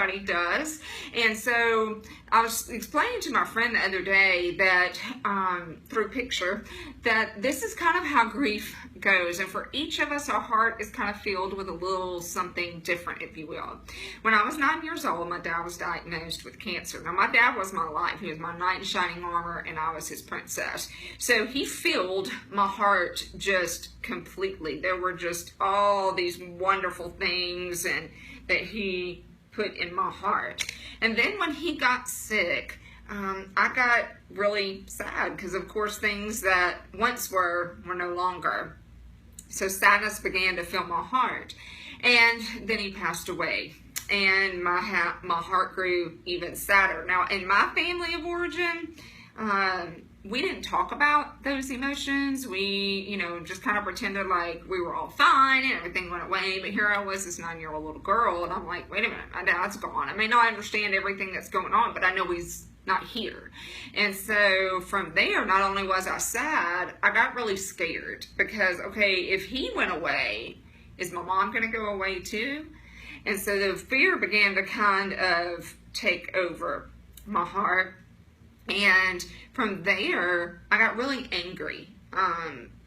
nobody does. And so I was explaining to my friend the other day that through picture that this is kind of how grief goes, and for each of us our heart is kind of filled with a little something different, if you will. When I was 9 years old, my dad was diagnosed with cancer. Now my dad was my life. He was my knight in shining armor, and I was his princess. So he filled my heart just completely. There were just all these wonderful things and that he put in my heart. And then when he got sick, I got really sad because, of course, things that once were no longer. So sadness began to fill my heart. And then he passed away. And my heart grew even sadder. Now, in my family of origin, we didn't talk about those emotions. We, just kind of pretended like we were all fine and everything went away. But here I was, this 9-year-old little girl, and I'm like, wait a minute, my dad's gone. I may not understand everything that's going on, but I know he's not here. And so from there, not only was I sad, I got really scared because, okay, if he went away, is my mom going to go away too? And so the fear began to kind of take over my heart. And from there, I got really angry.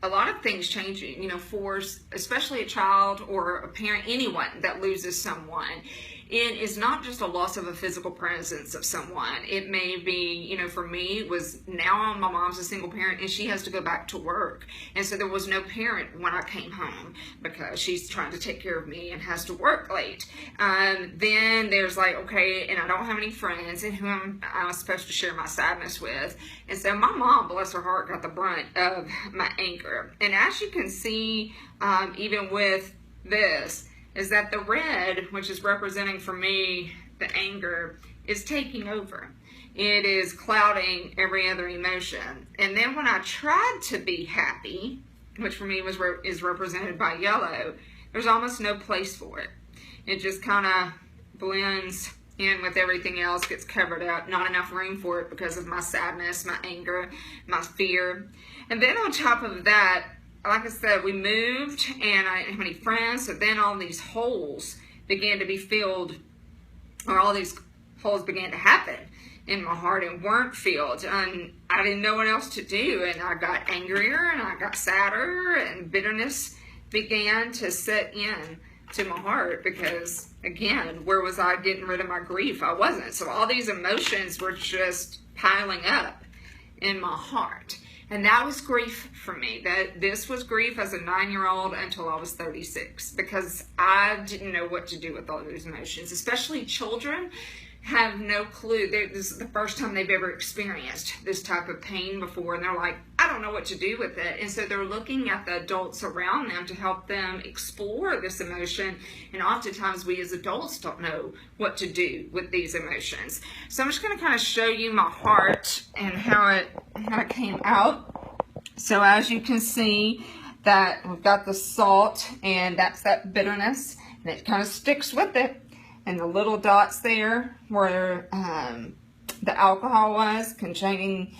A lot of things changing, for especially a child or a parent, anyone that loses someone. It is not just a loss of a physical presence of someone. It may be, for me, it was now my mom's a single parent and she has to go back to work. And so there was no parent when I came home because she's trying to take care of me and has to work late. Then there's like, okay, and I don't have any friends and who I'm supposed to share my sadness with. And so my mom, bless her heart, got the brunt of my anger. And as you can see, even with this, is that the red, which is representing for me the anger, is taking over. It is clouding every other emotion. And then when I tried to be happy, which for me is represented by yellow, there's almost no place for it. It just kind of blends in with everything else, gets covered up, not enough room for it because of my sadness, my anger, my fear. And then on top of that, like I said, we moved and I didn't have any friends, so then all these holes began to be filled, or all these holes began to happen in my heart and weren't filled, and I didn't know what else to do, and I got angrier and I got sadder, and bitterness began to set in to my heart because, again, where was I getting rid of my grief? I wasn't. So all these emotions were just piling up in my heart. And that was grief for me. This was grief as a 9-year-old until I was 36 because I didn't know what to do with all those emotions. Especially children have no clue. This is the first time they've ever experienced this type of pain before, and they're like, I don't know what to do with it. And so they're looking at the adults around them to help them explore this emotion, and oftentimes we as adults don't know what to do with these emotions. So I'm just going to kind of show you my heart and how it came out. So as you can see, that we've got the salt, and that's that bitterness, and it kind of sticks with it. And the little dots there where the alcohol was containing,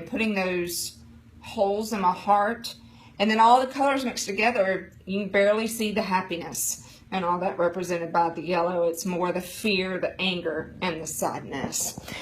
putting those holes in my heart. And then all the colors mixed together, you can barely see the happiness and all that represented by the yellow. It's more the fear, the anger, and the sadness.